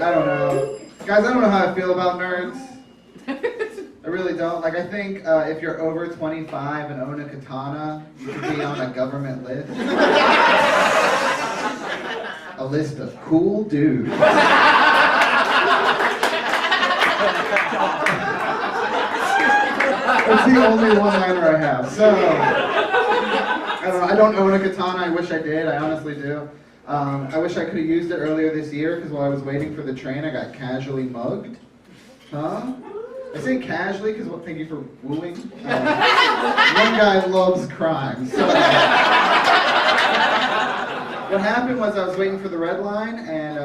I don't know. Guys, I don't know how I feel about nerds. I really don't. Like, I think if you're over 25 and own a katana, you should be on a government list. A list of cool dudes. That's the only one-liner I have. So, I don't know. I don't own a katana. I wish I did. I honestly do. I wish I could have used it earlier this year because while I was waiting for the train, I got casually mugged. Huh? I say casually because, well, thank you for wooing. One guy loves crime. So, what happened was I was waiting for the red line, and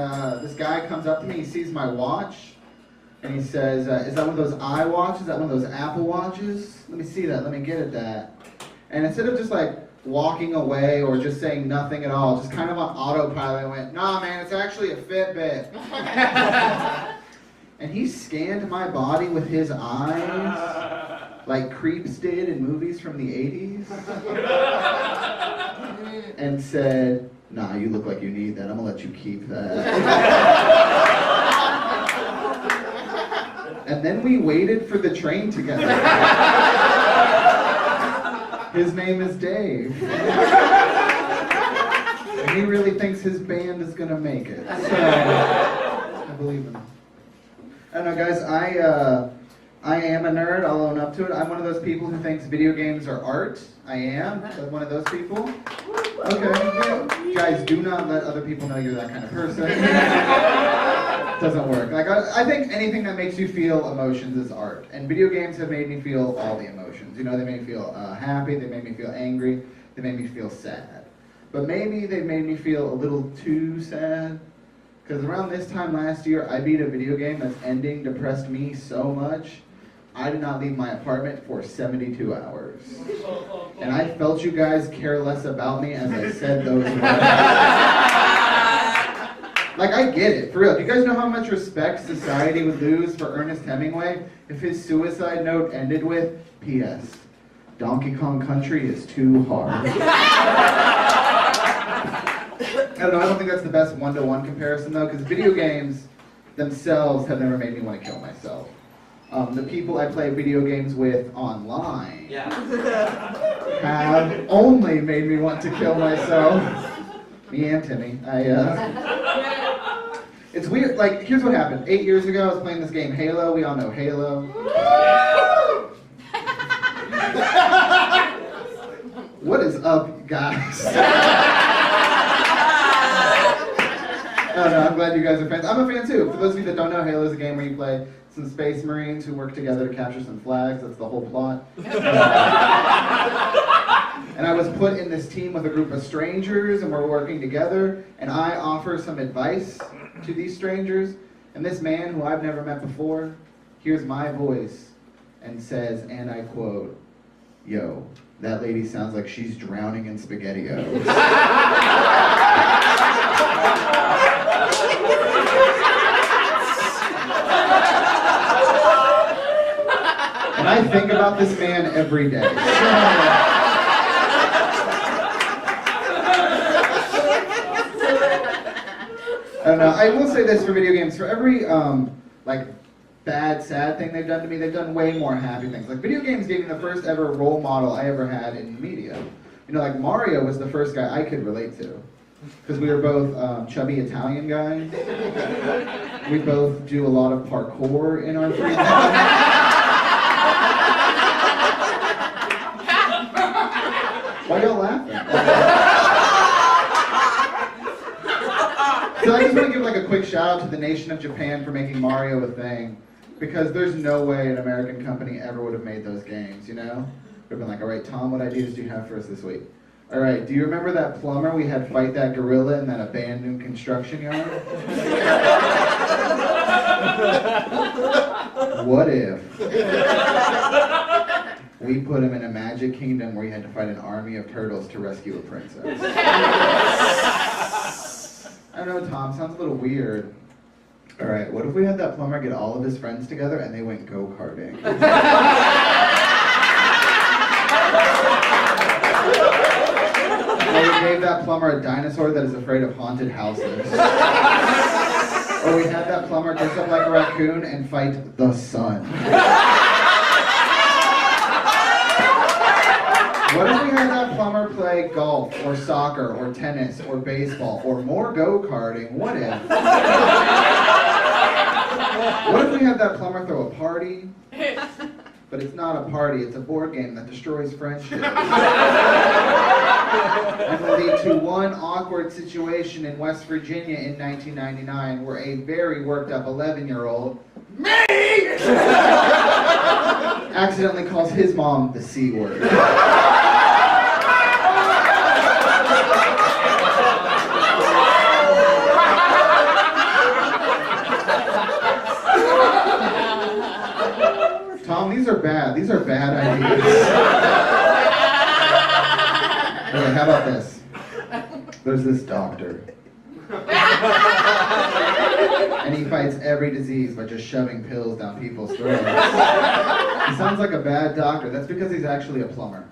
this guy comes up to me. He sees my watch, and he says, "Is that one of those iWatches? Is that one of those Apple Watches? Let me see that. Let me get at that." And instead of just like walking away or just saying nothing at all, just kind of on autopilot, I went, "Nah, man, it's actually a Fitbit." And he scanned my body with his eyes, like creeps did in movies from the 80s, and said, "Nah, you look like you need that. I'm gonna let you keep that." And then we waited for the train together. His name is Dave. And he really thinks his band is gonna make it. So, I believe him. I don't know, guys, I am a nerd, I'll own up to it. I'm one of those people who thinks video games are art. I am one of those people. Okay, yeah. Guys, do not let other people know you're that kind of person. Doesn't work. Like, I think anything that makes you feel emotions is art. And video games have made me feel all the emotions. You know, they made me feel happy, they made me feel angry, they made me feel sad. But maybe they made me feel a little too sad. Because around this time last year, I beat a video game that's ending depressed me so much, I did not leave my apartment for 72 hours. And I felt you guys care less about me as I said those words. Like, I get it, for real. Do you guys know how much respect society would lose for Ernest Hemingway if his suicide note ended with, "P.S. Donkey Kong Country is too hard." I don't know, I don't think that's the best one-to-one comparison though, because video games themselves have never made me want to kill myself. The people I play video games with online have only made me want to kill myself. Me and Timmy. It's weird, like, here's what happened. 8 years ago, I was playing this game, Halo. We all know Halo. What is up, guys? Oh no, I'm glad you guys are fans. I'm a fan too. For those of you that don't know, Halo is a game where you play some space marines who work together to capture some flags. That's the whole plot. And I was put in this team with a group of strangers, and we're working together, and I offer some advice to these strangers, and this man, who I've never met before, hears my voice and says, and I quote, "Yo, that lady sounds like she's drowning in SpaghettiOs." And I think about this man every day. I don't know. I will say this for video games. For every like bad, sad thing they've done to me, they've done way more happy things. Like, video games gave me the first ever role model I ever had in media. You know, like, Mario was the first guy I could relate to. Because we were both chubby Italian guys. We both do a lot of parkour in our free time. Why y'all laughing? So I just want to give like a quick shout out to the nation of Japan for making Mario a thing. Because there's no way an American company ever would have made those games, you know? Would have been like, all right, Tom, what ideas do you have for us this week? All right, do you remember that plumber we had fight that gorilla in that abandoned construction yard? What if we put him in a magic kingdom where he had to fight an army of turtles to rescue a princess? I don't know, Tom, sounds a little weird. All right, what if we had that plumber get all of his friends together and they went go-karting? Or we gave that plumber a dinosaur that is afraid of haunted houses. Or Or we had that plumber dress up like a raccoon and fight the sun. What if we had that plumber play golf, or soccer, or tennis, or baseball, or more go-karting? What if? What if we had that plumber throw a party? But it's not a party, it's a board game that destroys friendship. And will lead to one awkward situation in West Virginia in 1999 where a very worked up 11-year-old, me! accidentally calls his mom the C word. Tom, these are bad. These are bad ideas. Okay, how about this? There's this doctor. And he fights every disease by just shoving pills down people's throats. He sounds like a bad doctor. That's because he's actually a plumber.